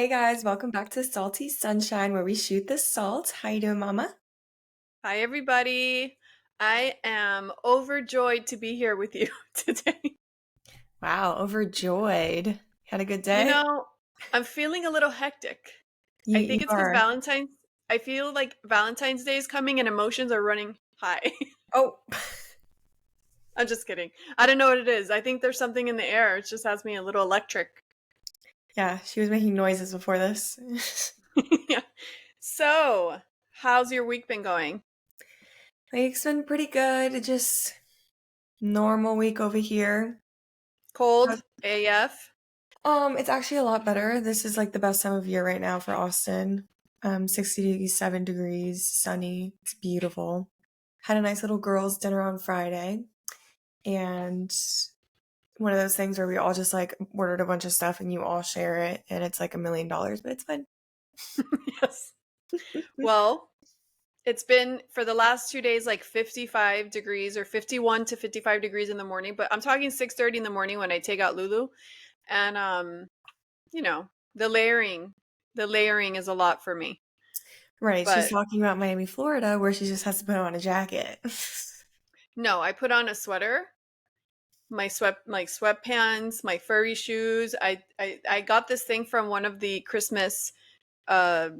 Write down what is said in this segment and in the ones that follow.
Hey guys, welcome back to Salty Sunshine where we shoot the salt. How you doing, Mama? Hi, everybody. I am overjoyed to be here with you today. Wow, overjoyed. Had a good You day? know, I'm feeling a little hectic. I You think it's because are. I feel like Valentine's Day is coming and emotions are running high. Oh, I'm just kidding. I don't know what it is. I think there's something in the air. It just has me a little electric. yeah, she was making noises before this. Yeah. So, how's your week been going? Week's been pretty good. Just normal week over here. Cold AF? It's actually a lot better. This is like the best time of year right now for Austin. 67 degrees, sunny. It's beautiful. Had a nice little girls' dinner on Friday, and one of those things where we all just like ordered a bunch of stuff and you all share it and it's like $1 million, but it's fun. Yes. Well, it's been for the last 2 days like 55 degrees or 51 to 55 degrees in the morning, but I'm talking 6:30 in the morning when I take out Lulu. And you know, the layering, the layering is a lot for me. Right. She's But talking about Miami, Florida, where she just has to put on a jacket. no, I put on a sweater, my sweatpants, my furry shoes. I got this thing from one of the Christmas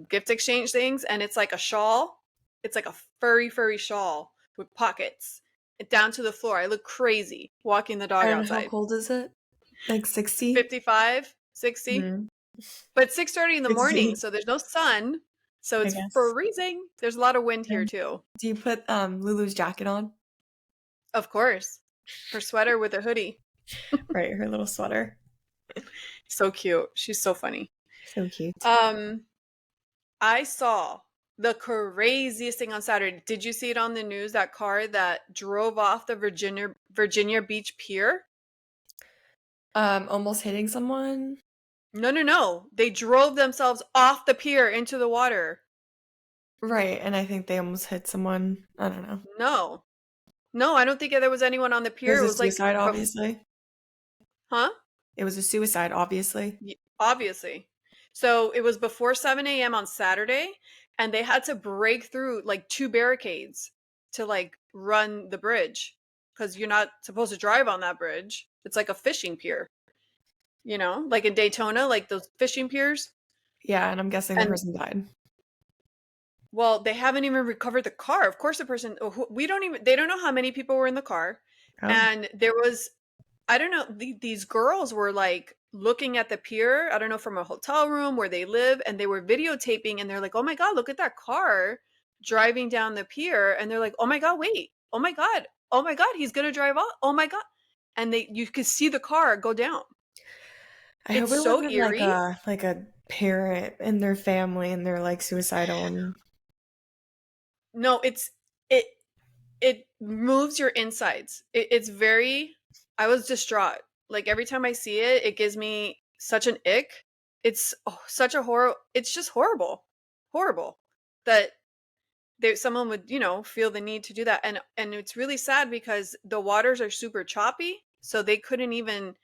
gift exchange things, and it's like a shawl. It's like a furry shawl with pockets down to the floor. I look crazy walking the dog And how outside. cold is it? Like 60? 55, 60. Mm, But it's 6:30 in the morning, 60, so there's no sun. So I it's guess. freezing. There's a lot of wind here And too. do you put Lulu's jacket on? Of course. Her sweater with a hoodie. Right, her little sweater. So cute. She's so funny. So cute. Um I saw the craziest thing on Saturday. Did you see it on the news? That car that drove off the Virginia Beach pier? Almost hitting someone. No, no, no. They drove themselves off the pier into the water. Right, and I think they almost hit someone. I don't know. No. No, I don't think there was anyone on the It pier. was It a was like, suicide, obviously. huh? It was a suicide, obviously. Obviously. So it was before 7 a.m. on Saturday, and they had to break through like two barricades to like run the bridge because you're not supposed to drive on that bridge. It's like a fishing pier, like in Daytona, like those fishing piers. Yeah, and I'm guessing the And person died. well, they haven't even recovered the car. Of course, we don't even, they don't know how many people were in the car. Oh. And there was, I don't know, these girls were like looking at the pier, I don't know, from a hotel room where they live, and they were videotaping and they're like, oh my God, look at that car driving down the pier. And they're like, oh my God, wait, oh my God, oh my God, he's going to drive off. Oh my God. And you could see the car go down. I hope It's it so wasn't eerie. like a parent and their family and they're like suicidal and No, it, it moves your insides. It's very, I was distraught. Like every time I see it, it gives me such an ick. It's such a horror. It's just horrible, horrible that someone would, feel the need to do that. And it's really sad because the waters are super choppy, so they couldn't even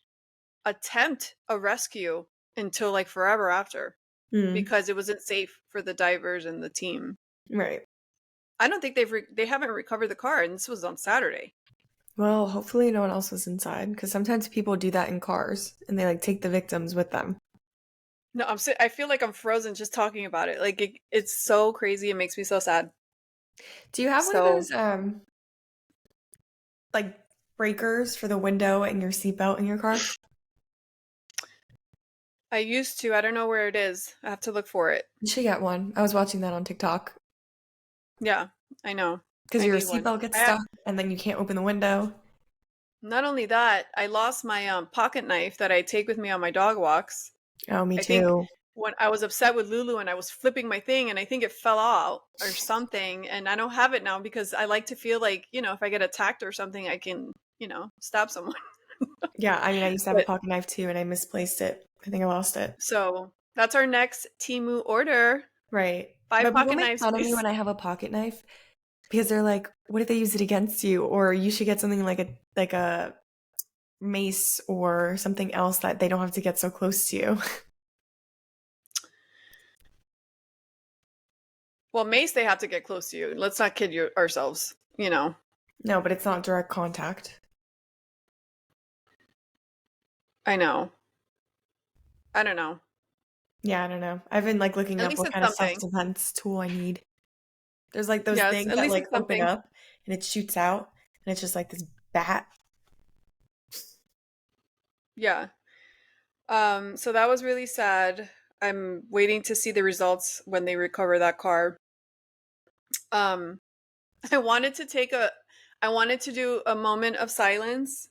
attempt a rescue until like forever after Hmm. because it wasn't safe for the divers and the team. Right. I don't think they haven't recovered the car, and this was on Saturday. Well, hopefully no one else was inside because sometimes people do that in cars and they like take the victims with them. No, I feel like I'm frozen just talking about it. Like it's so crazy. It makes me so sad. Do you have one of So those like breakers for the window and your seatbelt in your car? I used to. I don't know where it is. I have to look for it. You should get one. I was watching that on TikTok Yeah, I know. because I your need one. seatbelt gets stuck and then you can't open the window. Not only that, I lost my pocket knife that I take with me on my dog walks. Oh, me I think too. when I was upset with Lulu and I was flipping my thing and I think it fell out or something, and I don't have it now because I like to feel like, if I get attacked or something, I can, stab someone. Yeah, I mean, I used to have a But pocket knife too and I misplaced it. I think I lost it. so that's our next Timu order. Right. Five But people pocket make knives, fun of me please. when I have a pocket knife because they're like, what if they use it against you? Or you should get something like a mace or something else that they don't have to get so close to you. Well, mace, they have to get close to you. Let's not kid ourselves, you know. No, but it's not direct contact. I know. I don't know. Yeah, I don't know. I've been like looking At up least what it's kind of something. self-defense tool I need. There's like those Yes, things at that least like it's open something. up and it shoots out and it's just like this bat. Yeah. So that was really sad. I'm waiting to see the results when they recover that car. Um, I wanted to take a I wanted to do a moment of silence.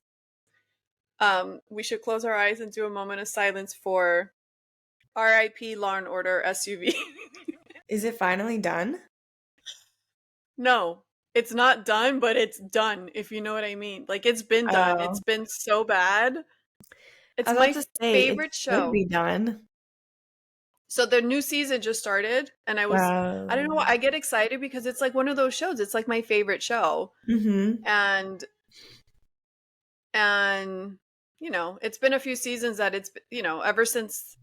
We should close our eyes and do a moment of silence for RIP Law and Order SUV. Is it finally done? No, it's not done, but it's done, if you know what I mean. Like it's been done. It's Oh, been so bad. I It's was about my to say it favorite should show. be done. So the new season just started and I don't know, Oh. I get excited because it's like one of those shows. It's like my favorite show. Mm-hmm. And and you know, it's been a few seasons that ever since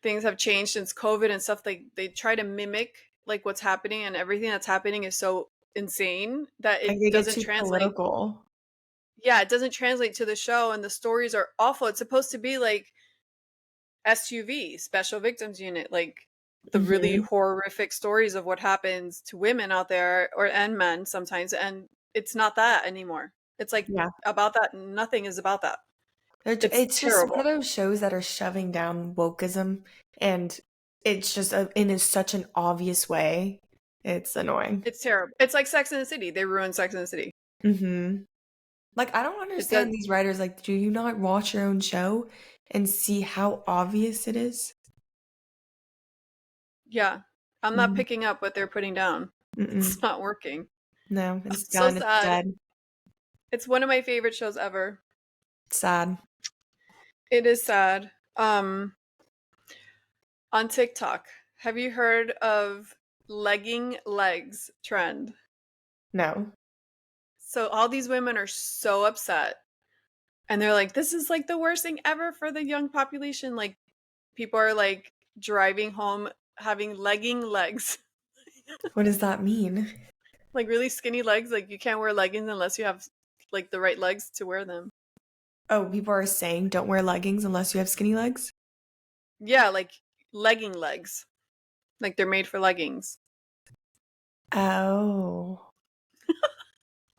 things have changed since COVID and stuff, they try to mimic like what's happening, and everything that's happening is so insane that Like it they get doesn't too translate. political. Yeah, it doesn't translate to the show, and the stories are awful. It's supposed to be like SUV, Special Victims Unit, like the really Mm-hmm. horrific stories of what happens to women out there, or and men sometimes, and it's not that anymore. It's like Yeah. about that. Nothing is about that. It's It's just one of terrible. those shows that are shoving down wokeism and it's just in such an obvious way. It's annoying. It's terrible. It's like Sex and the City. They ruined Sex and the City. Mm-hmm. Like, I don't It does. understand these writers. Like, do you not watch your own show and see how obvious it is? Yeah, I'm not Mm, picking up what they're putting down. mm-mm. It's not working. No, Oh, it's it's so done. It's sad. dead. It's one of my favorite shows ever. Sad. It is sad. On TikTok, have you heard of legging legs trend? No. So all these women are so upset, and they're like, this is like the worst thing ever for the young population. Like people are like driving home having legging legs. What does that mean? Like really skinny legs. Like you can't wear leggings unless you have like the right legs to wear them. Oh, people are saying don't wear leggings unless you have skinny legs? Yeah, like legging legs. Like they're made for leggings. Oh.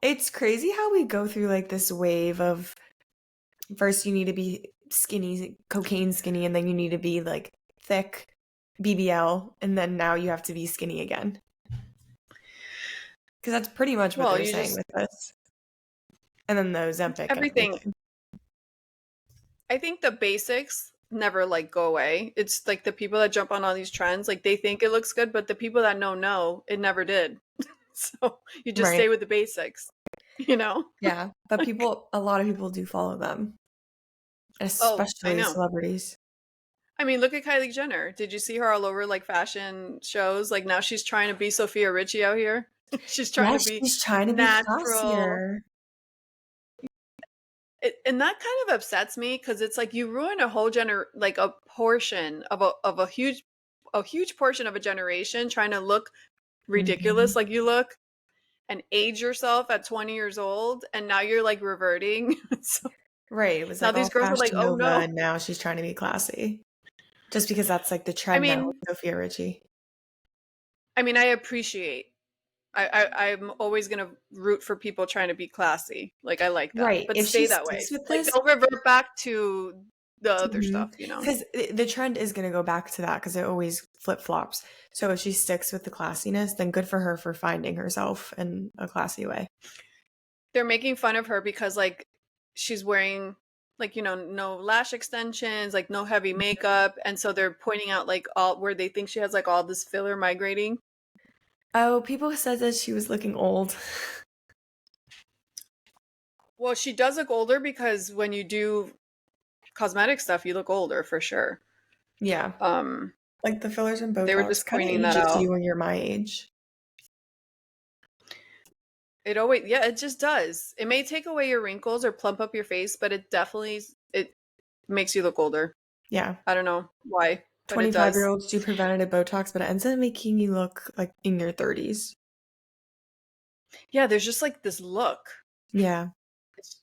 It's crazy how we go through like this wave of first you need to be skinny, cocaine skinny, and then you need to be like thick, BBL, and then now you have to be skinny again. Because that's pretty much what Well, they're you saying just with this. And then the Ozempic and everything. everything. I think the basics never like go away. It's like the people that jump on all these trends, like they think it looks good, but the people that know it never did. So you just Right. stay with the basics, you know? Yeah. But Like, a lot of people do follow them, oh, I especially know. celebrities. I mean, look at Kylie Jenner. Did you see her all over like fashion shows? Like now she's trying to be Sophia Richie out here. She's trying Yeah, to be she's trying to be natural. classier. And that kind of upsets me because it's like you ruin a whole like a portion of a huge portion of a generation trying to look ridiculous Mhm. like you look and age yourself at 20 years old, and now you're like reverting. So Right. It was now like these all girls are like, Fashion oh Nova, no. and now she's trying to be classy. Just because that's like the I trend now with mean, Sophia Richie. I appreciate. I'm always gonna root for people trying to be classy. Like I like that, Right. but If she stay that way. sticks with Like this, don't revert back to the other stuff. You know, because the trend is going to go back to that because it always flip flops. So if she sticks with the classiness, then good for her for finding herself in a classy way. they're making fun of her because like she's wearing like no lash extensions, like no heavy makeup, and so they're pointing out like all where they think she has like all this filler migrating. Oh, people said that she was looking old. Well, she does look older because when you do cosmetic stuff, you look older for sure. Yeah. Um, Like the fillers and they were Botox just kind of pointing that ages out. you when you're my age. It always, yeah, it just does. It may take away your wrinkles or plump up your face, but it definitely it makes you look older. Yeah. I don't know why. but it does. 25-year-olds do preventative Botox, but it ends up making you look like in your 30s. Yeah, there's just like this look. Yeah.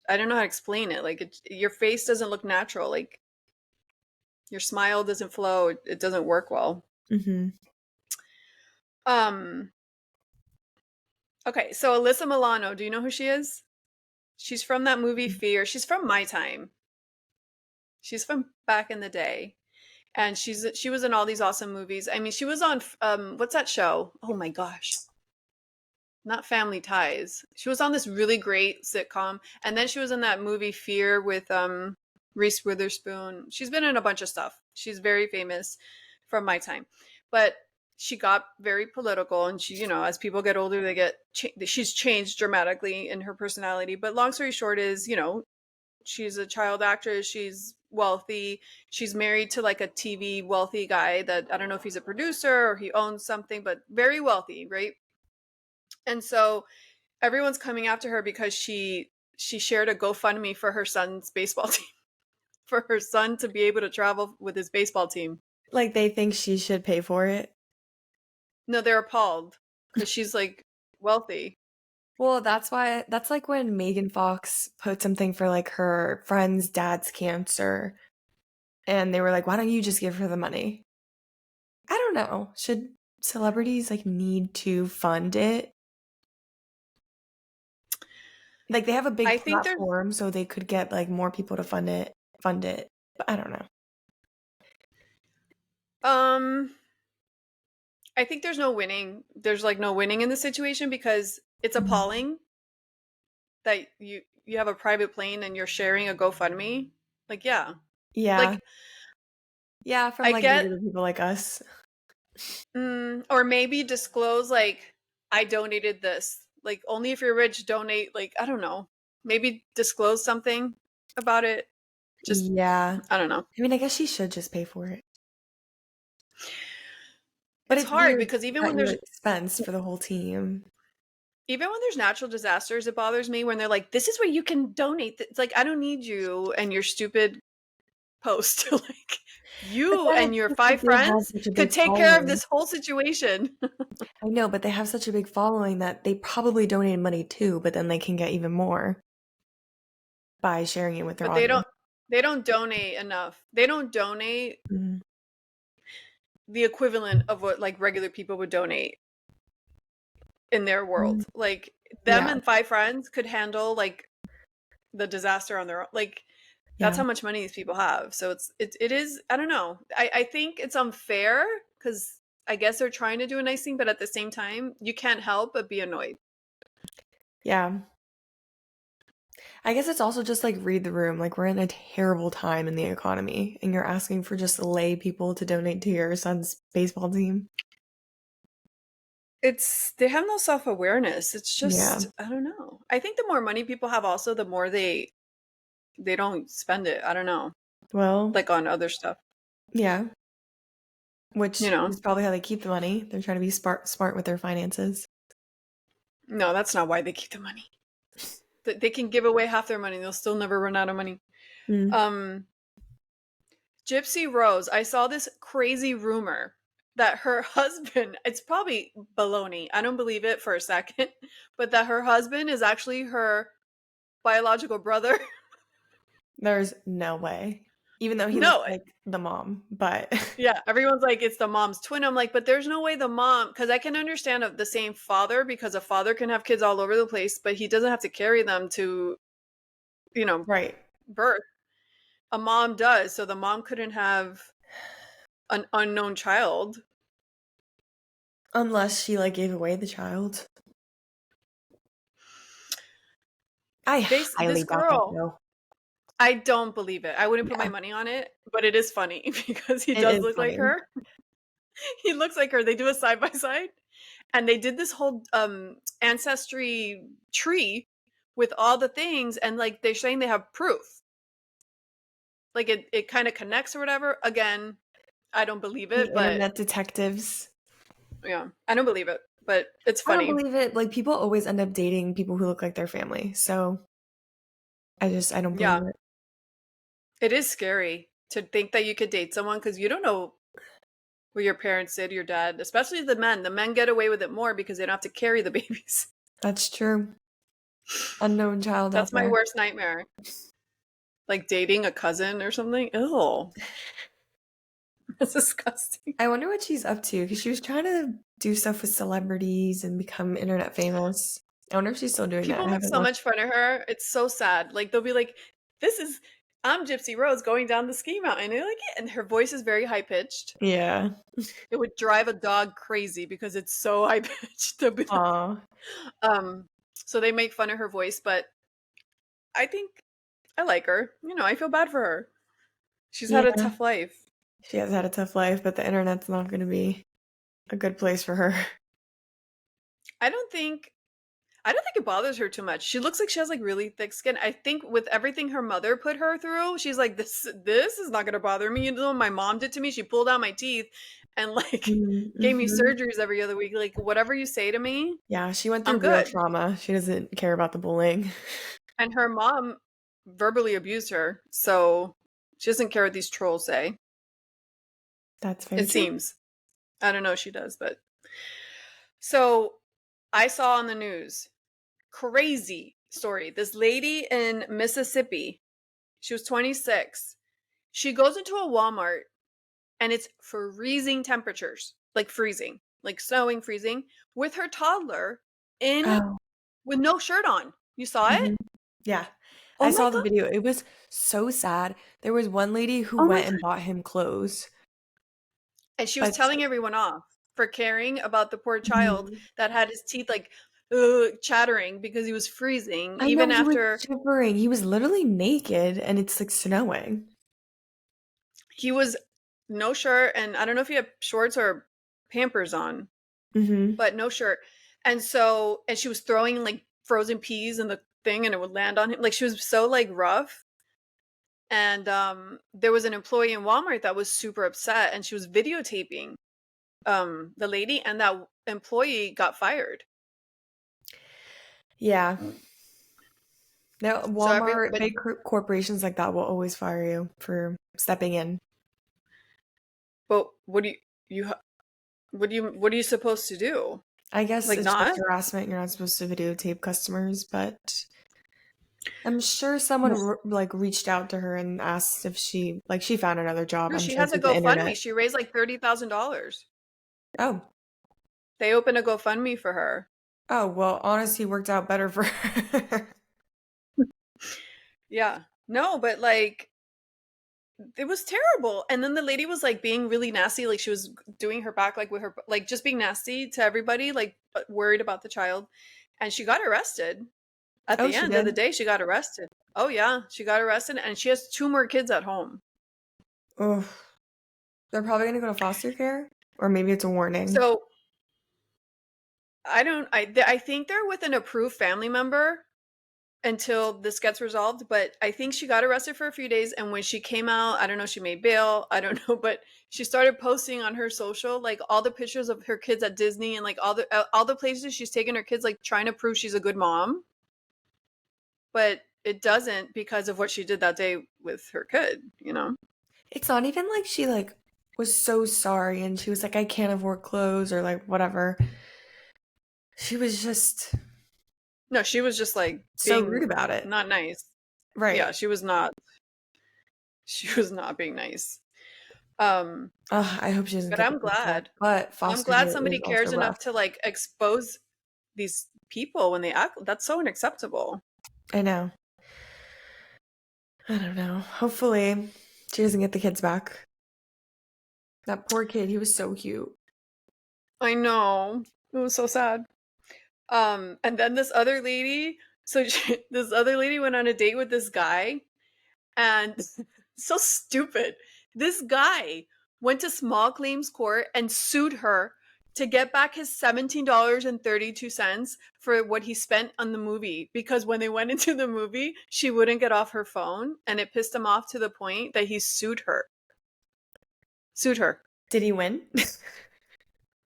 I don't know how to explain it. Like your face doesn't look natural. Like your smile doesn't flow. It doesn't work well. Mm-hmm. Um. Okay, so Alyssa Milano, do you know who she is? She's from that movie Fear. She's from my time. She's from back in the day, and she was in all these awesome movies. I mean, she was on what's that show? Oh my gosh, not Family Ties. She was on this really great sitcom, and then she was in that movie Fear with Reese Witherspoon. She's been in a bunch of stuff. She's very famous from my time, but she got very political, and she, as people get older, she's changed dramatically in her personality. But long story short is, she's a child actress. She's wealthy. She's married to like a TV wealthy guy that I don't know if he's a producer or he owns something, but very wealthy, right? And so everyone's coming after her because she shared a GoFundMe for her son's baseball team, for her son to be able to travel with his baseball team. Like they think she should pay for it. No, they're appalled because she's like wealthy. Well, that's like when Megan Fox put something for like her friend's dad's cancer, and they were like, "Why don't you just give her the money?" I don't know. Should celebrities like need to fund it? Like they have a big I think there's platform, so they could get like more people to fund it. But I don't know. um I think there's no winning. There's like no winning in the situation because it's Mhm. appalling that you have a private plane and you're sharing a GoFundMe. Like, yeah. Yeah. Like Yeah, from I like get regular people like us. or maybe disclose like I donated this. Like only if you're rich donate, like I don't know. Maybe disclose something about it. Just Yeah. I don't know. I mean, I guess she should just pay for it. But It's it's hard weird because at your expense for the whole team. even when there's natural disasters, it bothers me when they're like, "This is where you can donate." It's like I don't need you and your stupid post. Like But you then and it's your just like five they have friends such a could big take care of following. this whole situation. I know, but they have such a big following that they probably donated money too, but then they can get even more by sharing it with their But they audience. don't donate enough. They don't donate Mhm. the equivalent of what like regular people would donate in their Mhm. world. Like them Yeah, and five friends could handle like the disaster on their own. Like that's yeah, how much money these people have. So it is I don't know. I think it's unfair because I guess they're trying to do a nice thing, but at the same time, you can't help but be annoyed. yeah. I guess it's also just like read the room. Like we're in a terrible time in the economy, and you're asking for just lay people to donate to your son's baseball team. It's they have no self-awareness. It's Yeah. just I don't know. I think the more money people have also the more they don't spend it. I don't know. Well, Like on other stuff, yeah. you Which know. is probably how they keep the money. They're trying to be smart with their finances. No, that's not why they keep the money. They can give away half their money. They'll still never run out of money. Mm. Um Gypsy Rose, I saw this crazy rumor that her husband, it's probably baloney. I don't believe it for a second, but that her husband is actually her biological brother. There's no way. Even though he looks No, like the mom, but yeah, everyone's like it's the mom's twin. I'm like, but there's no way the mom, because I can understand of the same father because a father can have kids all over the place, but he doesn't have to carry them to, you know, right. birth. A mom does, so the mom couldn't have an unknown child. Unless she like gave away the child. I This highly doubt that girl, though. I don't believe it. I wouldn't put my Yeah, money on it, but it is funny because he it does is look like funny. her. He looks like her. They do a side by side, and they did this whole ancestry tree with all the things, and like they're saying they have proof. Like it kind of connects or whatever. Again, I don't believe The it, but internet detectives. yeah, I don't believe it, but it's I don't funny. believe it. Like people always end up dating people who look like their family. So I don't believe Yeah, it. it is scary to think that you could date someone because you don't know. what your parents did, your dad, especially the men. The men get away with it more because they don't have to carry the babies. That's true. Unknown child out That's my there. worst nightmare. Like dating a cousin or something. Ew. That's disgusting. I wonder what she's up to because she was trying to do stuff with celebrities and become internet famous. I wonder if she's still doing that. People I make haven't so looked. much fun of her. It's so sad. Like they'll be like, "This is I'm Gypsy Rose going down the ski mountain," and they're like, and her voice is very high pitched. Yeah. It would drive a dog crazy because it's so high pitched. They'll be like, Aw. so they make fun of her voice, but I think I like her. I feel bad for her. She's had a Yeah. tough life. She has had a tough life, but the internet's not going to be a good place for her. I don't think I don't think it bothers her too much. She looks like she has like really thick skin. I think with everything her mother put her through, she's like, this is not gonna bother me. You know what my mom did to me? She pulled out my teeth and like gave me Mm-hmm. surgeries every other week. Like whatever you say to me, Yeah, she went I'm through real good. trauma. She doesn't care about the bullying. And her mom verbally abused her, so she doesn't care what these trolls say. That's very It true. seems. I don't know if she does, but so I saw on the news, crazy story. This lady in Mississippi, she was 26. She goes into a Walmart and it's freezing temperatures, like freezing, like snowing, freezing, with her toddler in Oh. with no shirt on. You saw it? Mhm. Yeah. Oh I my saw the god. video. It was so sad. There was one lady who Oh my went and god. bought him clothes, And she was but telling everyone off for caring about the poor child Mhm. that had his teeth like chattering because he was freezing I know even he was after shivering. He was literally naked and it's like snowing. he was no shirt, and I don't know if he had shorts or Pampers on, Mhm. but no shirt. And she was throwing like frozen peas in the thing and it would land on him. Like she was so like rough. And there was an employee in Walmart that was super upset and she was videotaping the lady, and that employee got fired. Yeah. Now, So every Walmart, but big corporations like that will always fire you for stepping in. but what are you supposed to do? I guess Like it's just not? harassment. You're not supposed to videotape customers, but I'm sure someone No, like reached out to her and asked if she found another job. no, I'm she sure has a through the GoFundMe. internet. She raised like $30,000. Oh, They opened a GoFundMe for her. oh, well, honestly, worked out better for her. Yeah. No, but like it was terrible. And then the lady was like being really nasty, like she was doing her back like with her like just being nasty to everybody, like worried about the child. And she got arrested. At Oh, the she end of the did. day, she got arrested. Oh yeah, she got arrested and she has two more kids at home. Oh, they're probably gonna go to foster care, or maybe it's a warning. So I don't I think they're with an approved family member until this gets resolved, but I think she got arrested for a few days, and when she came out, I don't know, she made bail, I don't know, but she started posting on her social like all the pictures of her kids at Disney and like all the places she's taken her kids, like trying to prove she's a good mom, but it doesn't because of what she did that day with her kid. It's not even like she like was so sorry and she was like, I can't afford clothes or like whatever. She was just No, she was just like so rude being about it. not nice. Yeah, Right. she was not being nice. Um Ugh, I hope she doesn't but get the kids back. But I'm foster glad care somebody is also cares enough rough. to like expose these people when they act. That's so unacceptable. I know. I don't know. Hopefully she doesn't get the kids back. That poor kid, he was so cute. I know. It was so sad. And then this other lady, this other lady went on a date with this guy, and so stupid. This guy went to small claims court and sued her to get back his $17.32 for what he spent on the movie, because when they went into the movie, she wouldn't get off her phone and it pissed him off to the point that he sued her. Sued her. Did he win?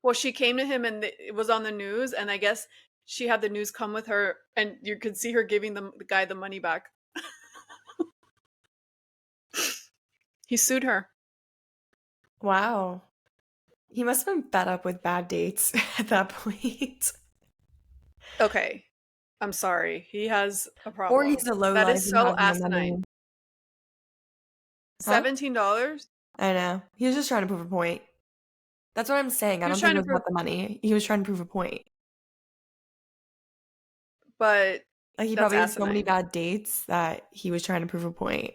Well, she came to him and it was on the news, and I guess she had the news come with her, and you could see her giving the guy the money back. He sued her. Wow. He must have been fed up with bad dates at that point. Okay. I'm sorry. He has a Or problem. he's a low That life is who so has no asinine. money. Huh? $17? I know. He was just trying to prove a point. That's what I'm saying. I He was don't think trying it to was prove, about the money. He was trying to prove a point. but Like he that's probably had so many asinine. bad dates that he was trying to prove a point.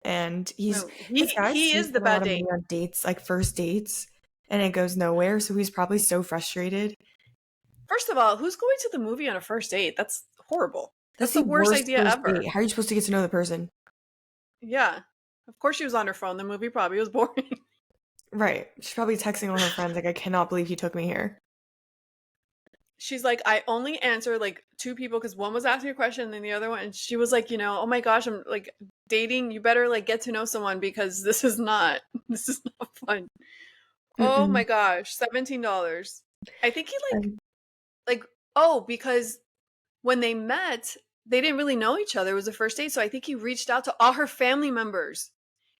And No, this guy he sees is the spend a lot bad of date. money on dates, like first dates, and it goes nowhere. So he's probably so frustrated. First of all, who's going to the movie on a first date? That's horrible. That's That's the the worst worst idea first ever. date. How are you supposed to get to know the person? Yeah. Of course she was on her phone. The movie probably was boring. Right. She's probably texting all her friends, like, I cannot believe he took me here. She's like, I only answered like two people because one was asking a question and then the other one, and she was like, oh my gosh, I'm like dating. You better like get to know someone because this is not this is not fun. Oh my Mm-mm. gosh, $17. I think he Um, like oh because when they met, they didn't really know each other. It was the first date, so I think he reached out to all her family members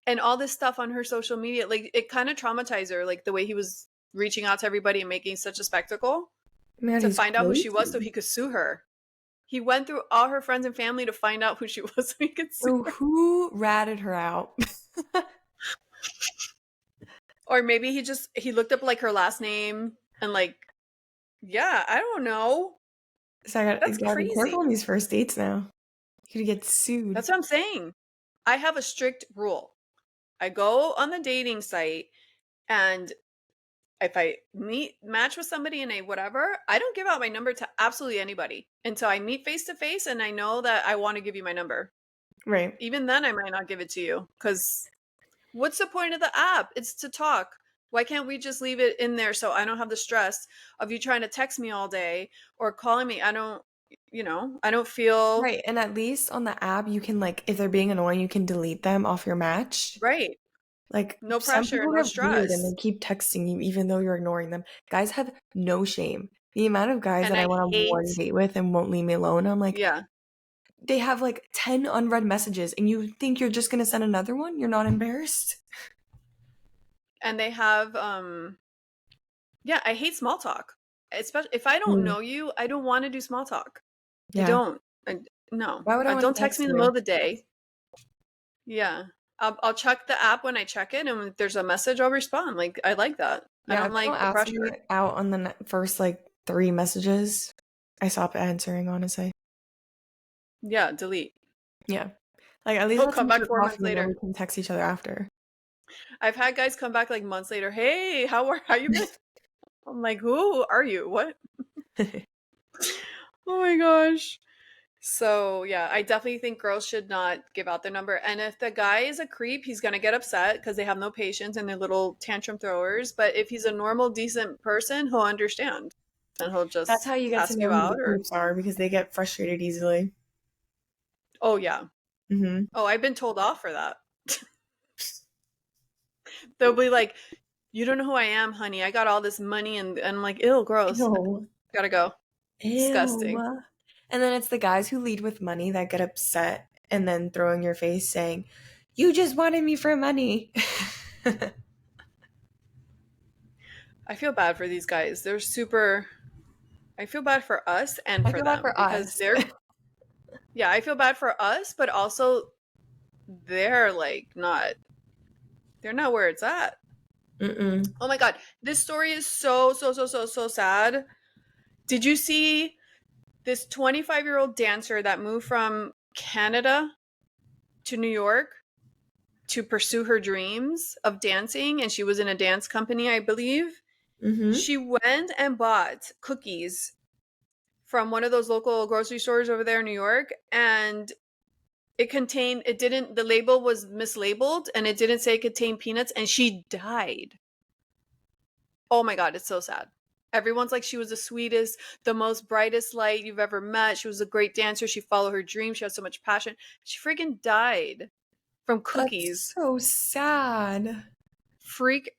and all this stuff on her social media. Like it kind of traumatized her, like the way he was reaching out to everybody and making such a spectacle Man, to he's find out who she was so crazy. he could sue her. He went through all her friends and family to find out who she was so he could sue So her. who ratted her out? Or maybe he looked up like her last name and like yeah, I don't know. So you That's gotta be careful on crazy. these first dates now. You could get sued. That's what I'm saying. I have a strict rule. I go on the dating site and if I match with somebody in a whatever, I don't give out my number to absolutely anybody until I meet face to face and I know that I want to give you my number. Right. Even then I might not give it to you cuz what's the point of the app? It's to talk. Why can't we just leave it in there so I don't have the stress of you trying to text me all day or calling me? I don't feel Right. And at least on the app, you can, like, if they're being annoying, you can delete them off your match. right. Like, No some pressure, people no get weird and stress. they keep texting you even though you're ignoring them. Guys have no shame. The amount of guys And that I I went on one hate, date with and won't leave me alone, I'm like, yeah. they have like 10 unread messages and you think you're just gonna send another one? You're not embarrassed? And they have yeah, I hate small talk. Especially if I don't Mm, know you, I don't want to do small talk. I yeah. don't. I, no. Why would I want Don't to text me text in the middle you? of the day. Yeah. I'll check the app when I check it, and if there's a message, I'll respond. Like, I like that. I Yeah, don't if they don't like the ask me pressure. out on the first like 3 messages, I stop answering, honestly. Yeah, delete. Yeah. Like, at least They'll let's come meet back for 4 months coffee and then we later. can text each other after. I've had guys come back like months later. Hey, how you been? I'm like, who are you? What? Oh my gosh. So yeah, I definitely think girls should not give out their number. And if the guy is a creep, he's gonna get upset because they have no patience and they're little tantrum throwers. But if he's a normal, decent person, he'll understand and he'll That's how just you get to ask know you who the out. Or creeps are because they get frustrated easily. oh yeah, Hmm. oh I've been told off for that. They'll be like, "You don't know who I am, honey. I got all this money," and I'm like, "Ew, gross. Ew. Gotta go. Disgusting." Ew. And then it's the guys who lead with money that get upset and then throw in your face saying, "You just wanted me for money." I feel bad for these guys. They're super. I feel bad for us and I for feel bad them for because us. they're yeah, I feel bad for us, but also they're like not they're not where it's at. Mm-mm. Oh my god, this story is so sad. Did you see this 25-year-old dancer that moved from Canada to New York to pursue her dreams of dancing and she was in a dance company, I believe. Mm-hmm. She went and bought cookies from one of those local grocery stores over there in New York and it didn't the label was mislabeled and it didn't say it contained peanuts and she died. Oh my god, it's so sad. Everyone's like she was the sweetest, the most brightest light you've ever met. She was a great dancer. She followed her dream. She had so much passion. She freaking died from That's cookies. so sad. Freak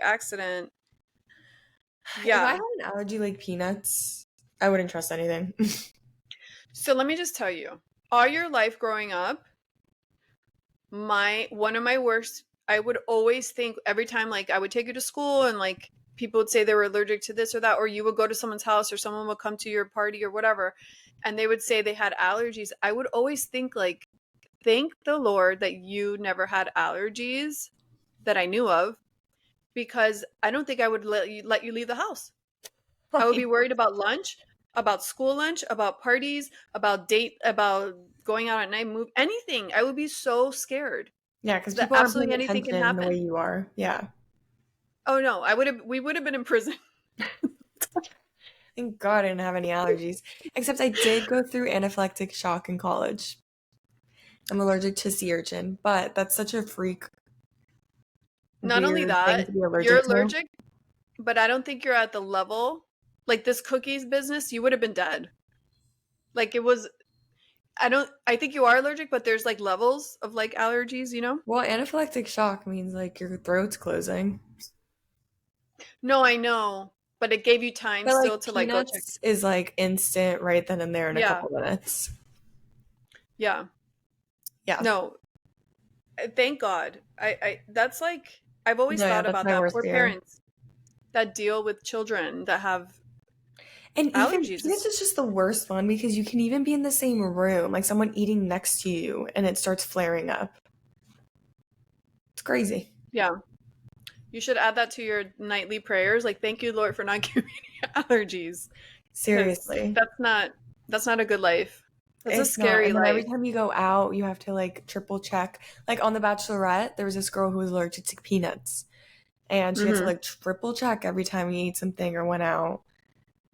accident. If I had Yeah. an allergy like peanuts, I wouldn't trust anything. So let me just tell you, all your life growing up, my one of my worst I would always think every time, like, I would take you to school and, like, people would say they were allergic to this or that, or you would go to someone's house or someone would come to your party or whatever, and they would say they had allergies. I would always think, like, thank the Lord that you never had allergies that I knew of, because I don't think I would let you leave the house. I would be worried about lunch, about school lunch, about parties, about going out at night, move anything. I would be so scared Yeah, because that people aren't absolutely paying anything can attention the way happen. you are. Yeah. Oh no, we would have been in prison. Thank God I didn't have any allergies. Except I did go through anaphylactic shock in college. I'm allergic to sea urchin, but that's such a freak, Not only weird thing that, to be you're allergic to. allergic, but I don't think you're at the level, like this cookies business, you would have been dead. Like it was I think you are allergic, but there's like levels of like allergies, you know? Well, anaphylactic shock means like your throat's closing. No, I know, but it gave you time But still like to like go check. peanuts is like instant right then and there in a Yeah. couple minutes. Yeah. Yeah. No, thank God. I that's like I've always No, yeah, thought that's about my that. worst Poor fear. parents that deal with children that have And even allergies. peanuts is just the worst one because you can even be in the same room, like someone eating next to you, and it starts flaring up. It's crazy. Yeah. You should add that to your nightly prayers. Like, thank you, Lord, for not giving me allergies. Because Seriously. that's not a good life. That's a It's not. scary And then every life. time you go out, you have to like triple check. Like on The Bachelorette, there was this girl who was allergic to peanuts, and she had to Hmm. like triple check every time we ate something or went out.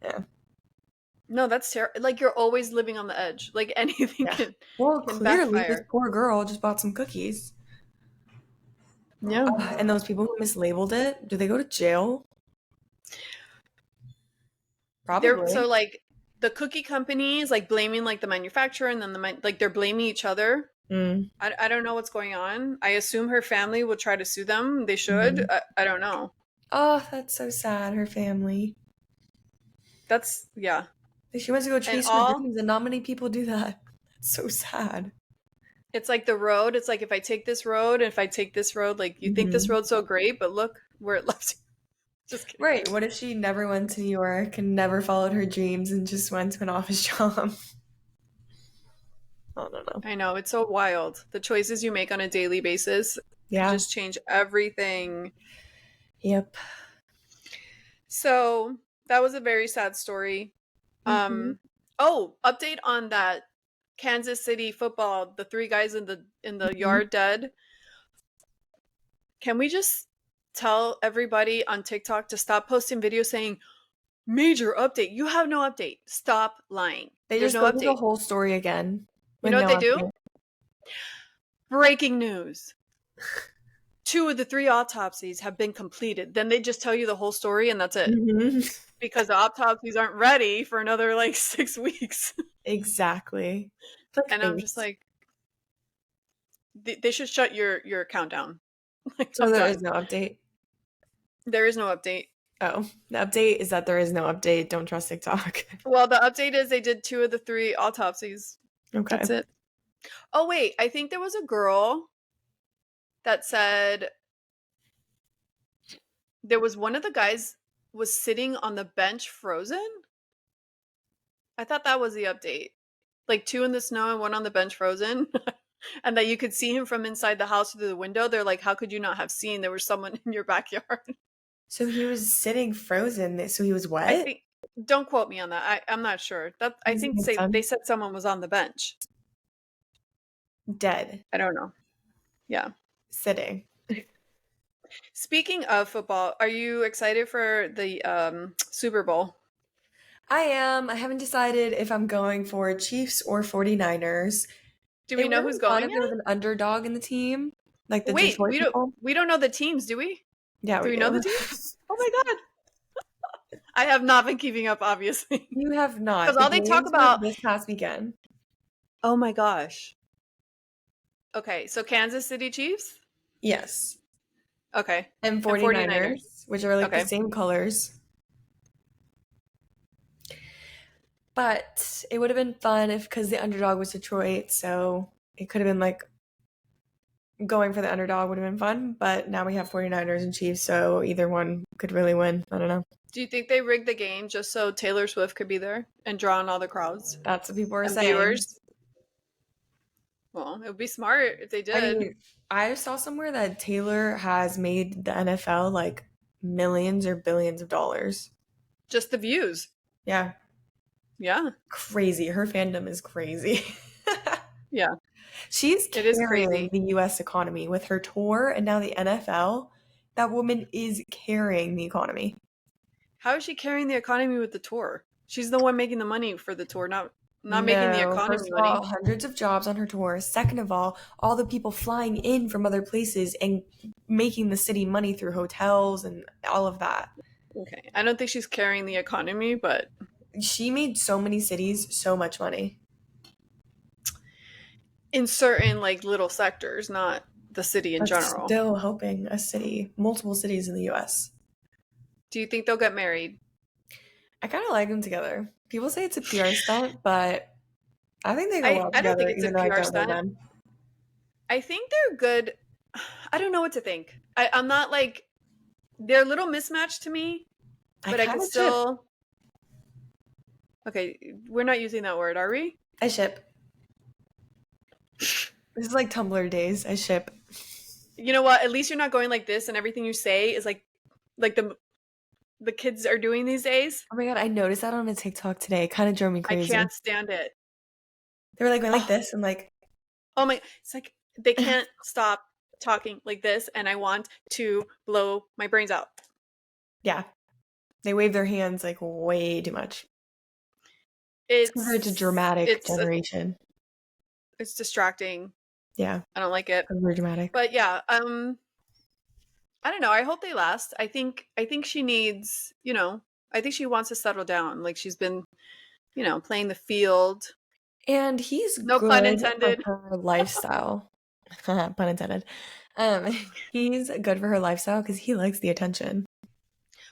Yeah. No, that's terrible. Like you're always living on the edge. Like anything Yeah. Well, can clearly, this backfire. poor girl just bought some cookies. Yeah. And those people who mislabeled it, do they go to jail? They're Probably. so like the cookie companies like blaming like the manufacturer and then like they're blaming each other. Mm. I don't know what's going on. I assume her family will try to sue them. They should. Hmm. I don't know. Oh, that's so sad. Her family. That's yeah. Like, she wants to go And chase her all dreams, and not many people do that. That's so sad. it's like the road. It's like if I take this road, and if I take this road, like you think this Hmm. road's so great, but look where it left you. Just kidding. Right. What if she never went to New York and never followed her dreams and just went to an office job? I don't know. I know it's so wild. The choices you make on a daily basis could Yeah. just change everything. Yep. So that was a very sad story. Hmm. Oh, update on that Kansas City football, the three guys in the Hmm. yard dead. Can we just tell everybody on TikTok to stop posting videos saying major update? You have no update. Stop lying. They There's just no go through the update. whole story again You with know what no they do? update. Breaking news. 2 of the 3 autopsies have been completed. Then they just tell you the whole story and that's it. Hmm. Because the autopsies aren't ready for another like 6 weeks. Exactly. And I'm just Clickbait. like, they should shut your account down. Like, So I'm there is done. no update. There is no update. Oh, the update is that there is no update. Don't trust TikTok. Well, the update is they did 2 of the 3 autopsies. Okay. That's it. Oh, wait. I think there was a girl that said there was one of the guys was sitting on the bench frozen. I thought that was the update. Like 2 in the snow and 1 on the bench frozen. And that you could see him from inside the house through the window. They're like, how could you not have seen there was someone in your backyard? So he was sitting frozen. So he was I wet? think don't quote me on that. I'm not sure. That I Does it think make say they sense? said someone was on the bench. Dead. I don't know. Yeah. Sitting. Speaking of football, are you excited for the Super Bowl? I am. I haven't decided if I'm going for Chiefs or 49ers. Do we It would know have who's been fun going if in there was it? an underdog in the team, like the Wait, Detroit people. we don't know the teams, do we? Yeah, Do we we know the do. teams? Oh my god. I have not been keeping up, obviously. You have not. Because The all they talk games were about, this past weekend. oh my gosh. Okay, so Kansas City Chiefs? Yes. Okay. And And 49ers. 49ers, which are like the Okay. same colors. But it would have been fun if, because the underdog was Detroit, so it could have been like going for the underdog would have been fun, but now we have 49ers and Chiefs, so either one could really win. I don't know. Do you think they rigged the game just so Taylor Swift could be there and draw in all the crowds That's what people are and saying. viewers? Well, it would be smart if they I did. mean, I saw somewhere that Taylor has made the NFL like millions or billions of dollars. Just the views. Yeah, Yeah. crazy. Her fandom is crazy. Yeah. She's It is carrying crazy. the US economy with her tour and now the NFL. That woman is carrying the economy. How is she carrying the economy with the tour? She's the one making the money for the tour, not making the No, first economy of all, money. hundreds of jobs on her tour. Second of all the people flying in from other places and making the city money through hotels and all of that. Okay. I don't think she's carrying the economy, but She made so many cities so much money. in certain like little sectors, not the city in That's general. still helping a city, multiple cities in the US. Do you think they'll get married? I kind of like them together. People say it's a PR stunt, but I think they go well I don't think together, it's a even though I PR don't know stunt. them. I think they're good. I don't know what to think. I'm not like they're a little mismatched to me, I but I kind can of ship. still. Okay, we're not using that word, are we? I ship. This is like Tumblr days. I ship. You know what? At least you're not going like this, and everything you say is like the kids are doing these days. Oh my God, I noticed that on a TikTok today. It kind of drove me I crazy. can't stand it. They were like going like Oh, this and like, oh my! It's like they can't stop talking like this, and I want to blow my brains out. yeah, they wave their hands like way too much. It's considered a It's dramatic it's generation. it's distracting. Yeah, I don't like it. very dramatic. But yeah, I don't know. I hope they last. I think she needs, I think she wants to settle down. Like she's been, playing the field. And he's No pun good for intended. her lifestyle. Pun intended. Um, he's good for her lifestyle because he likes the attention.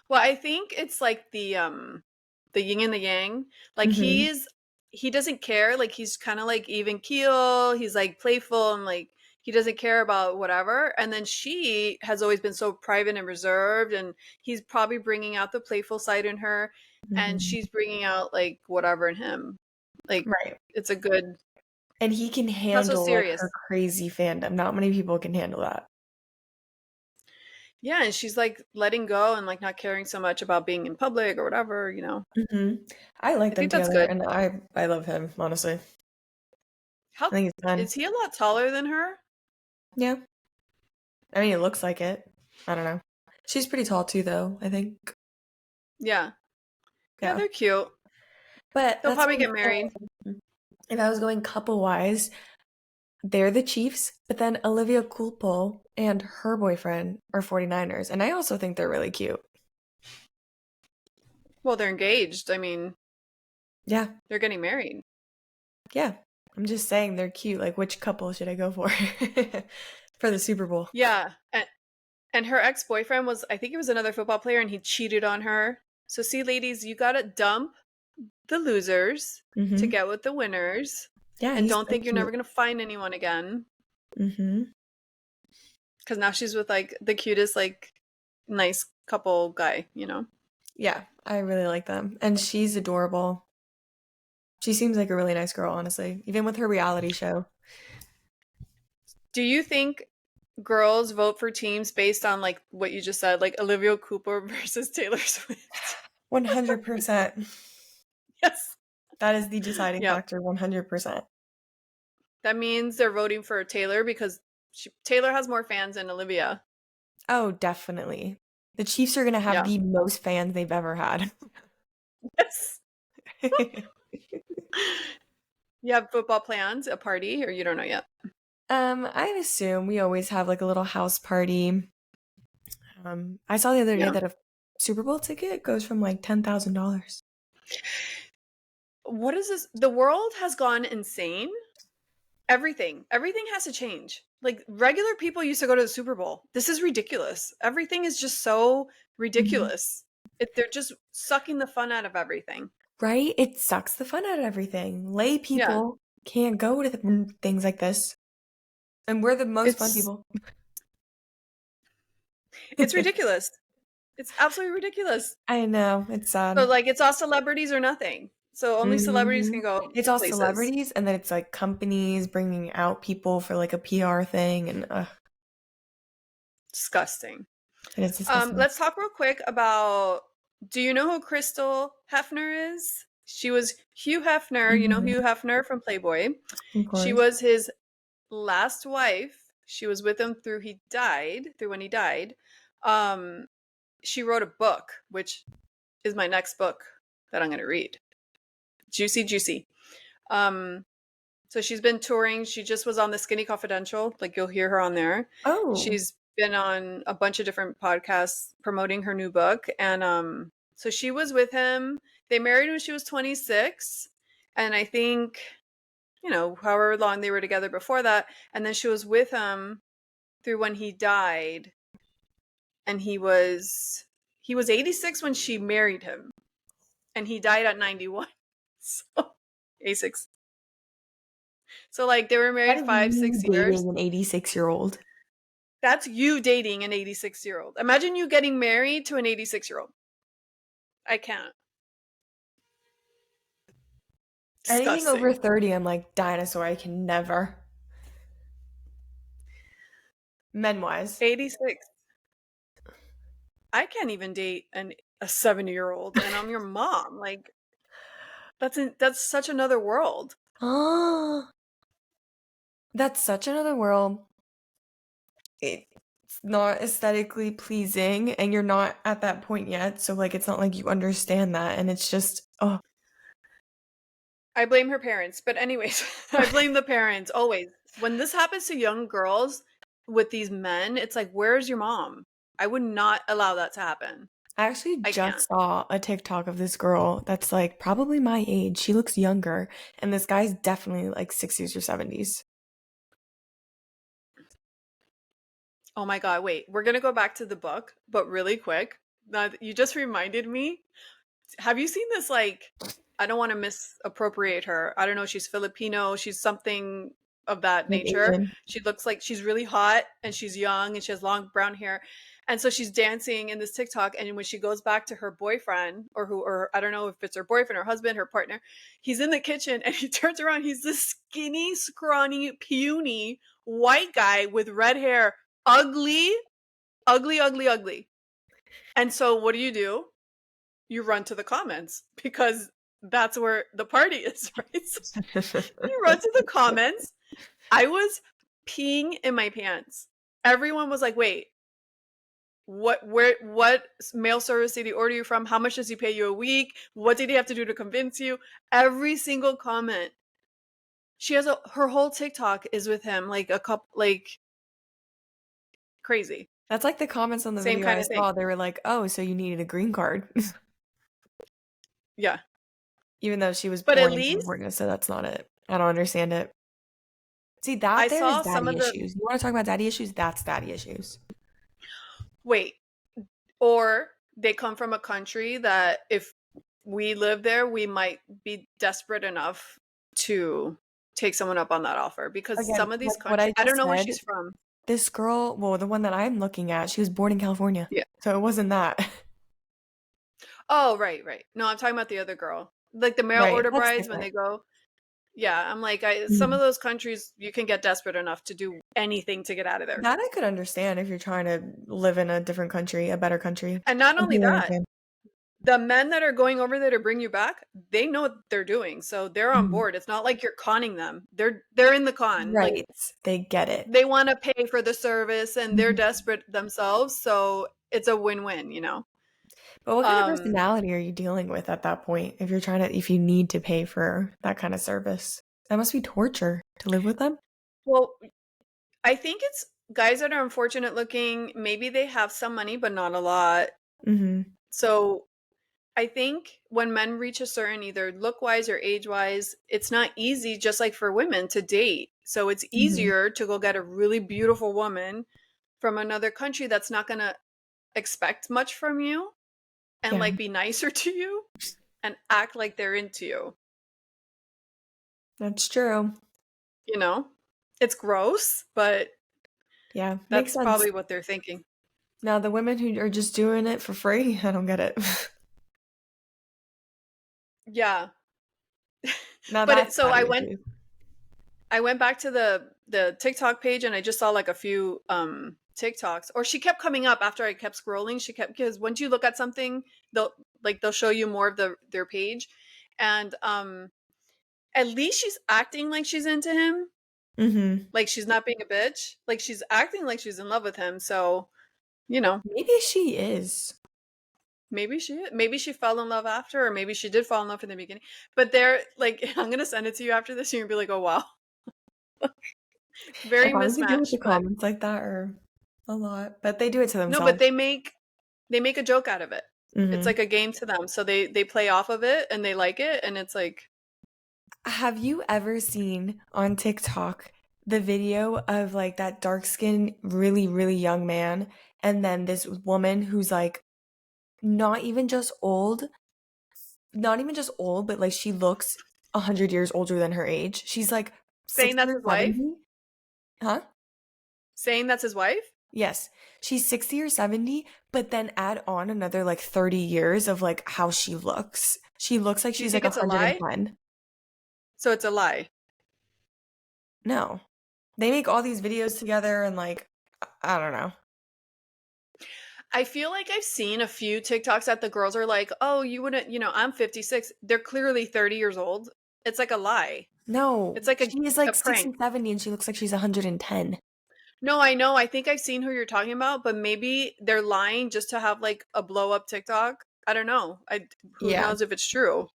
Well, I think it's like the yin and the yang. Like Hmm. he doesn't care. Like he's kind of like even keel. He's like playful and like he doesn't care about whatever. And then she has always been so private and reserved, and he's probably bringing out the playful side in her, and Hmm. she's bringing out like whatever in him. Like Right. it's a good, And he can not so handle like serious. her crazy fandom. Not many people can handle that. Yeah, and she's like letting go and like not caring so much about being in public or whatever. Hmm. I like I them think that's together, good. and I love him honestly. How I think he's fun. is he a lot taller than her? Yeah, I mean it looks like it. I don't know. She's pretty tall too, though. I think. Yeah. Yeah, Yeah, they're cute. but They'll that's probably what get married. I'm saying. If I was going couple wise, they're the Chiefs, but then Olivia Culpo and her boyfriend are 49ers, and I also think they're really cute. Well, they're engaged. I mean, Yeah, they're getting married. yeah. I'm just saying they're cute. Like, which couple should I go for for the Super Bowl? Yeah. And her ex-boyfriend was, I think he was another football player, and he cheated on her. So see, ladies, you gotta dump the losers to Hmm. get with the winners. Yeah, And he's don't so think you're cute. never gonna find anyone again. Hmm. Because now she's with like the cutest, like nice couple guy. Yeah, I really like them, and she's adorable. She seems like a really nice girl, honestly, even with her reality show. Do you think girls vote for teams based on like what you just said, like Olivia Cooper versus Taylor Swift? 100%. Yes. That is the deciding Yep. factor, 100%. That means they're voting for Taylor because Taylor has more fans than Olivia. Oh, definitely. The Chiefs are going to have Yeah. the most fans they've ever had. Yes. You have football plans, a party, or you don't know yet? I assume we always have like a little house party. I saw the other day Yeah. that a Super Bowl ticket goes from like $10,000. What is this? The world has gone insane. Everything has to change. Like regular people used to go to the Super Bowl. This is ridiculous. Everything is just so Mhm. ridiculous. They're just sucking the fun out of everything. Right? It sucks the fun out of everything. Lay Yeah. people can't go to things like this. And we're the most fun It's people. it's ridiculous. It's absolutely ridiculous. I know, it's So sad. like it's all celebrities or nothing. So only celebrities can Mhm. go It's all places. celebrities, and then it's like companies bringing out people for like a PR thing, and Disgusting. it is disgusting. Let's talk real quick about, do you know who Crystal Heffner is? She was Hugh Hefner, you know Mhm. Hugh Hefner from Playboy. Of She course. was his last wife. She was with him through when he died. Um, she wrote a book, which is my next book that I'm going to read. Juicy, juicy. Um, so she's been touring. She just was on the Skinny Confidential. Like you'll hear her on there. Oh, She's been on a bunch of different podcasts promoting her new book. And so she was with him. They married when she was 26. And I think, however long they were together before that. And then she was with him through when he died. And he was 86 when she married him. And he died at 91. So 86. So like they were that married is five, you 6 years. dating an 86-year-old. That's you dating an 86-year-old. Imagine you getting married to an 86-year-old. I can't. Anything over Disgusting. 30, I'm like, dinosaur, I can never. Men-wise. 86. I can't even date a 70-year-old and I'm your mom. Like that's such another world. Oh, that's such another world. It's not aesthetically pleasing, and you're not at that point yet, so like it's not like you understand that, and it's just oh. I blame her parents, but anyways, I blame the parents always. When this happens to young girls with these men, it's like, where's your mom? I would not allow that to happen. I actually I just can't. saw a TikTok of this girl that's like probably my age. She looks younger, and this guy's definitely like 60s or 70s. Oh my god, wait. We're going to go back to the book, but really quick. Now, you just reminded me. Have you seen this, like, I don't want to misappropriate her. I don't know, she's Filipino, she's something of that Like nature. Asian. She looks like she's really hot and she's young and she has long brown hair. And so she's dancing in this TikTok, and when she goes back to her boyfriend, or I don't know if it's her boyfriend, her husband, her partner, he's in the kitchen and he turns around, he's this skinny, scrawny, puny white guy with red hair, ugly, ugly, ugly, ugly. And so what do? You run to the comments because that's where the party is, right? So you run to the comments. I was peeing in my pants. Everyone was like, wait, what mail service did he order you from? How much does he pay you a week? What did he have to do to convince you? Every single comment. She has her whole TikTok is with him, like a couple, like crazy. That's like the comments on the Same video kind I of thing. saw. They were like, "Oh, so you needed a green card." Yeah. Even though she was But at born in least California, so that's not it. I don't understand it. See, that I there is saw some daddy of the, issues. You want to talk about daddy issues? That's daddy issues. wait, or they come from a country that if we live there, we might be desperate enough to take someone up on that offer because Again, some of these like what countries, I I don't just know where said, she's from. this girl, well, the one that I'm looking at, she was born in California. Yeah. So it wasn't that. Oh, right, right. No, I'm talking about the other girl. Like the mail Right. order That's brides when different. they go. Yeah, I'm like, some of Mhm. those countries, you can get desperate enough to do anything to get out of there. That I could understand if you're trying to live in a different country, a better country. And not only Completely that, understand. the men that are going over there to bring you back, they know what they're doing. So they're on Mhm. board. It's not like you're conning them. They're in the con. Like Right. They get it. they want to pay for the service and they're Mhm. desperate themselves, so it's a win-win. But what kind of um personality are you dealing with at that point if you're trying to, if you need to pay for that kind of service? That must be torture to live with them. well, I think it's guys that are unfortunate looking, maybe they have some money but not a lot. Hmm. So I think when men reach a certain, either look wise or age wise, it's not easy, just like for women, to date. So it's Hmm. easier to go get a really beautiful woman from another country that's not going to expect much from you and Yeah, like be nicer to you and act like they're into you, that's true. you know? It's gross, but Yeah, makes that's sense. probably what they're thinking. Now, the women who are just doing it for free, I don't get it. Yeah. Now But that's so petty too. I went back to the TikTok page and I just saw like a few TikToks, or she kept coming up after I kept scrolling. She kept, because once you look at something, they'll show you more of their page, and at least she's acting like she's into him, Mm-hmm. like she's not being a bitch, like she's acting like she's in love with him. So, you know, Maybe she is. maybe she fell in love after, or maybe she did fall in love in the beginning. But they're like, I'm gonna send it to you after this, and you'll be like, oh wow, As very long as you deal with the mismatched. But comments like that are a lot. But they do it to no, but themselves. they make a joke out of it. It's Mm-hmm. like a game to them. So they play off of it and they like it, and it's like, Have you ever seen on TikTok the video of like that dark skinned, really, really young man, and then this woman who's like not even just old, not even just old, but like she looks 100 years older than her age. She's like saying 60 that's or his wife, 70. Huh? saying that's his wife. Yes. She's 60 or 70, but then add on another like 30 years of like how she looks. She looks like Do you she's like think it's a lie? 110. So it's a lie. No. They make all these videos together and like I don't know. I feel like I've seen a few TikToks that the girls are like, oh, you wouldn't, I'm 56. They're clearly 30 years old. It's like a lie. No, It's like she is a like prank. 60, 70 and she looks like she's 110. No, I know. I think I've seen who you're talking about, but maybe they're lying just to have like a blow up TikTok. I don't know. Who Yeah, knows if it's true.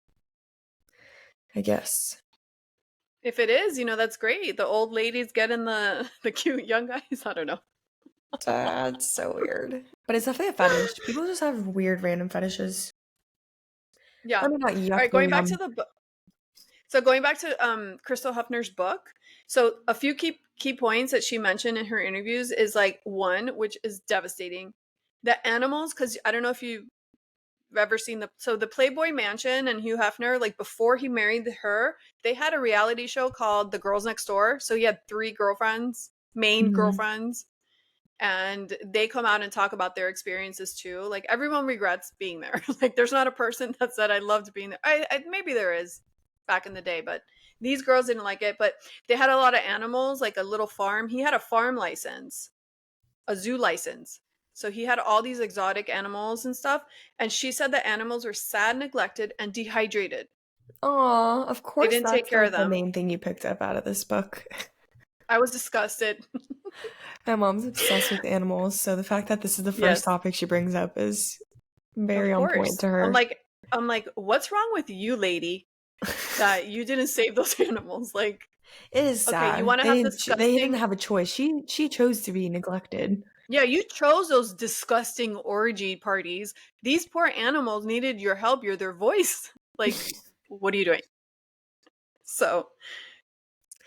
I guess. If it is, that's great. The old ladies getting the the cute young guys. I don't know. That's so weird. But it's definitely a fetish. People just have weird random fetishes. Yeah. I All mean, not right, yuck, but going back to the book. So going back to Crystal Heffner's book. So a few key points that she mentioned in her interviews is like, one, which is devastating, the animals, because I don't know if you've ever seen the Playboy Mansion and Hugh Hefner, like before he married her, they had a reality show called The Girls Next Door. So he had three girlfriends, main Mhm. girlfriends, and they come out and talk about their experiences too. Like everyone regrets being there. Like there's not a person that said I loved being there. Maybe there is back in the day, but these girls didn't like it. But they had a lot of animals, like a little farm. He had a farm license, a zoo license. So he had all these exotic animals and stuff. And she said the animals were sad, neglected, and dehydrated. Aw, of They course didn't take that's care of like the them. main thing you picked up out of this book. I was disgusted. My mom's obsessed with animals, so the fact that this is the first Yes, topic she brings up is of very on point course. to I'm her. like, I'm like, what's wrong with you, lady? That you didn't save those animals. Like, It is okay, you sad. want to They have didn't they didn't disgusting. have a choice. She chose to be neglected. Yeah, you chose those disgusting orgy parties. These poor animals needed your help. You're their voice. Like, what are you doing? So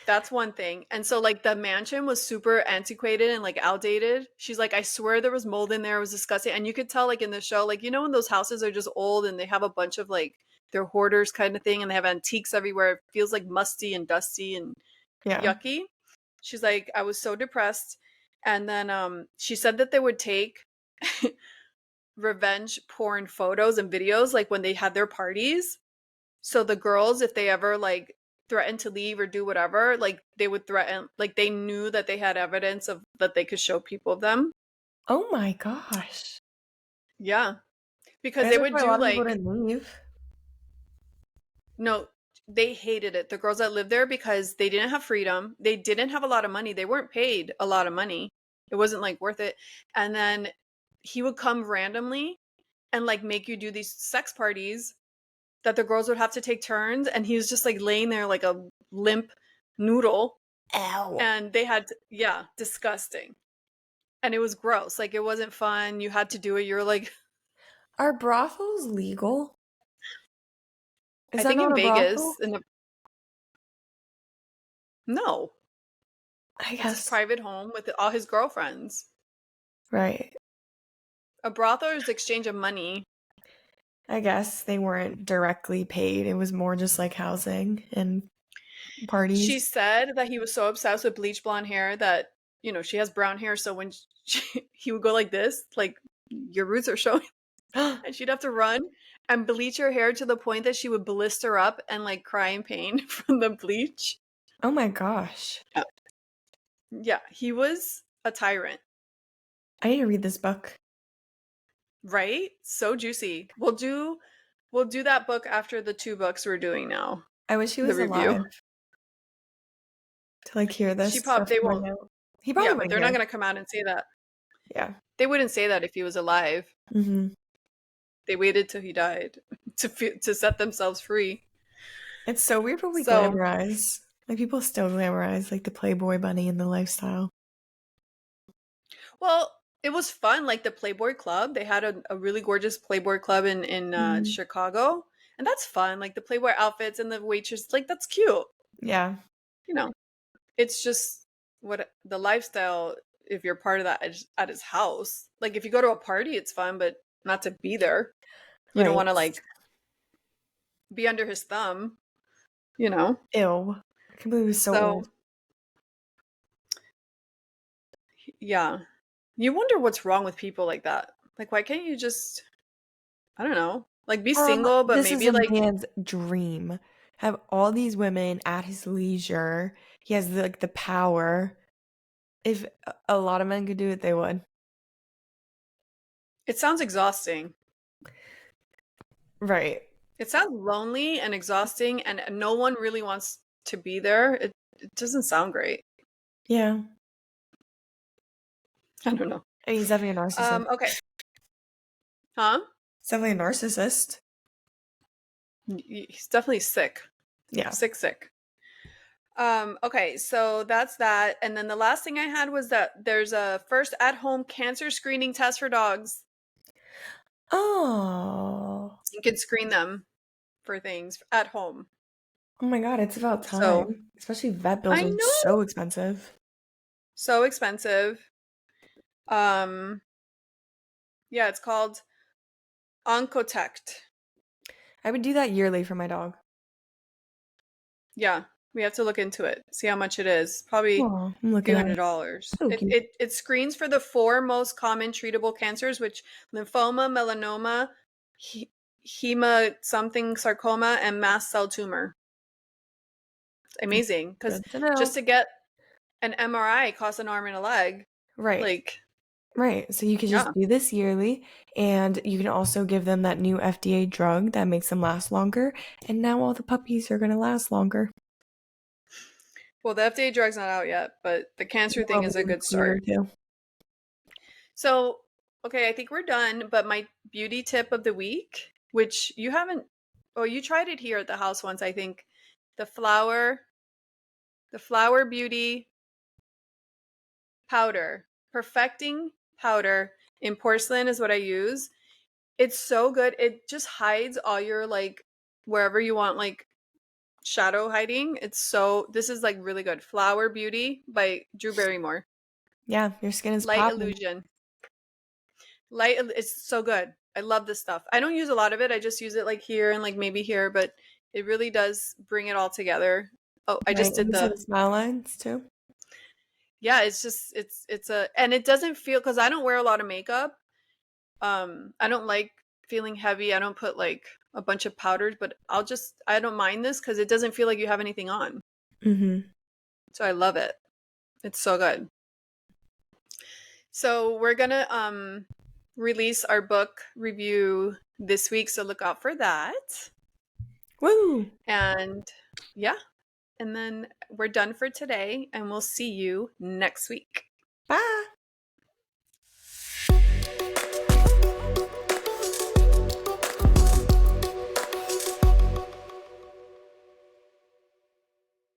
that's one thing. And so, like, the mansion was super antiquated and like outdated. She's like, I swear there was mold in there. It was disgusting. And you could tell, like, in the show, like, when those houses are just old and they have a bunch of like, they're hoarders kind of thing and they have antiques everywhere. It feels like musty and dusty and Yeah. yucky. She's like, I was so depressed. And then she said that they would take revenge porn photos and videos like when they had their parties. So the girls, if they ever like threatened to leave or do whatever, like they would threaten, like they knew that they had evidence of that they could show people of them. Oh my gosh. Yeah. I Because guess they that's would why a do lot of people like, didn't leave. no, they hated it. The girls that lived there, because they didn't have freedom. They didn't have a lot of money. They weren't paid a lot of money. It wasn't like worth it. And then he would come randomly and like make you do these sex parties that the girls would have to take turns, and he was just like laying there like a limp noodle, Ow. and they had yeah, disgusting. And it was gross. Like it wasn't fun. You had to do it. You're like, Are brothels legal? Is I that think not in a Vegas, brothel? no, I it's his guess. private home with all his girlfriends. Right. A brothel is exchange of money. I guess they weren't directly paid. It was more just like housing and She Parties. said that he was so obsessed with bleach blonde hair that, she has brown hair, so when he would go like this, like, your roots are showing, and she'd have to run and bleach her hair to the point that she would blister up and like cry in pain from the bleach. Oh my gosh. Yeah. Yeah, he was a tyrant, I need to read this book. right? So juicy. We'll do that book after the two books we're doing now. I wish he The was review. alive to like hear She this pop stuff they coming won't. out. He Yeah, probably but wouldn't they're not care. going to come out and say that. Yeah. They wouldn't say that if he was alive. Hmm. They waited till he died to set themselves free. It's so weird what we So, glamorize. Like people still glamorize like the Playboy bunny and the lifestyle. well, it was fun. Like the Playboy Club, they had a really gorgeous Playboy Club in Mhm. Chicago, and that's fun. Like the Playboy outfits and the waitress, like that's cute. Yeah. You know, it's just what the lifestyle. If you're part of that at his house, like if you go to a party, it's fun, but not to be there. You don't Right. want to like be under his thumb. You know. Ew. I can't believe he was so old. So yeah, you wonder what's wrong with people like that. Like, why can't you just, I don't know, like be single, but This is maybe a like, man's dream. Have all these women at his leisure. He has like the power. If a lot of men could do it, they would. it sounds exhausting. Right. It sounds lonely and exhausting, and no one really wants to be there. It doesn't sound great. Yeah. I don't know. And he's definitely a narcissist. Okay. Huh? He's definitely a narcissist. He's definitely sick. Yeah. Sick. Okay, so that's that. And then the last thing I had was that there's a first at-home cancer screening test for dogs. Oh. You can screen them for things at home. Oh my God, it's about So time. Especially vet bills I are know, so expensive. so expensive. Um, yeah, it's called Oncotect. I would do that yearly for my dog. Yeah, we have to look into it, see how much it is. Probably Oh, I'm a looking few at it. $100s. So It, cute. it it screens for the four most common treatable cancers, which lymphoma, melanoma, hema something sarcoma, and mast cell tumor. It's amazing because Good to know. just to get an MRI costs an arm and a leg. Right. Like, Right. So you could just yeah. do this yearly, and you can also give them that new FDA drug that makes them last longer. And now all the puppies are going to last longer. Well, the FDA drug's not out yet, but the cancer thing Well, is a maybe good a year or start. two. So, okay, I think we're done. But my beauty tip of the week, which you haven't, oh, you tried it here at the house once, I think. The flower, the flower beauty powder, perfecting powder in porcelain is what I use. It's so good. It just hides all your like wherever you want like shadow hiding. This is like really good. Flower Beauty by Drew Barrymore. Yeah, your skin is Light popping. Illusion. It's so good. I love this stuff. I don't use a lot of it. I just use it like here and like maybe here, but it really does bring it all together. Oh, I Right. just And did you see the the smile lines too? yeah, it's just it's a and it doesn't feel cuz I don't wear a lot of makeup. I don't like feeling heavy. I don't put like a bunch of powders, but I don't mind this cuz it doesn't feel like you have anything on. Mm-hmm. So I love it. It's so good. So we're going to release our book review this week, so look out for that. Woo! And yeah, and then we're done for today, and we'll see you next week. Bye!